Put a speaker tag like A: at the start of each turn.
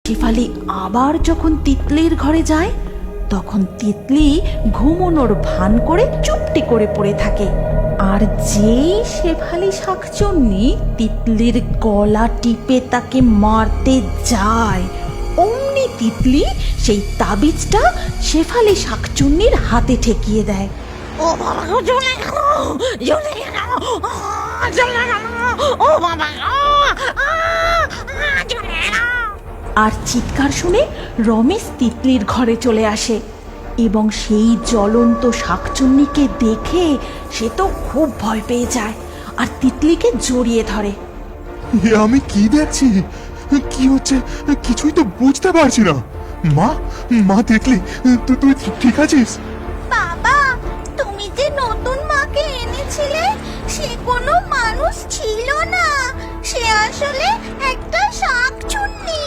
A: শেফালি আবার যখন তিতলির ঘরে যায় তখন তিতলি ঘুমোনোর ভান করে চুপটি করে পড়ে থাকে। আর যেই শেফালি শাকচুন্নি তিতলির গলা টিপে তাকে মারতে যায় অমনি তিতলি সেই তাবিজটা শেফালি শাকচুন্নির হাতে ঠেকিয়ে দেয়।
B: ও বাবা গো, জ্বলে গেল, জ্বলে গেল, জ্বলে গেল, ও বাবা গো, জ্বলে গেল।
A: আর চিৎকার শুনে রমেশ তিতলির ঘরে চলে আসে এবং সেই জ্বলন্ত শাকচুন্নিকে দেখে সে তো খুব ভয় পেয়ে যায় আর তিতলিকে জড়িয়ে ধরে।
C: এ আমি কি দেখছি? কি হচ্ছে কিছুই তো বুঝতে পারছি না। মা, মা দেখলি? তুই ঠিক আছিস?
D: বাবা, তুমি যে নতুন মাকে এনেছিলে সে কোনো মানুষ ছিল না, সে আসলে একটা শাকচুন্নি।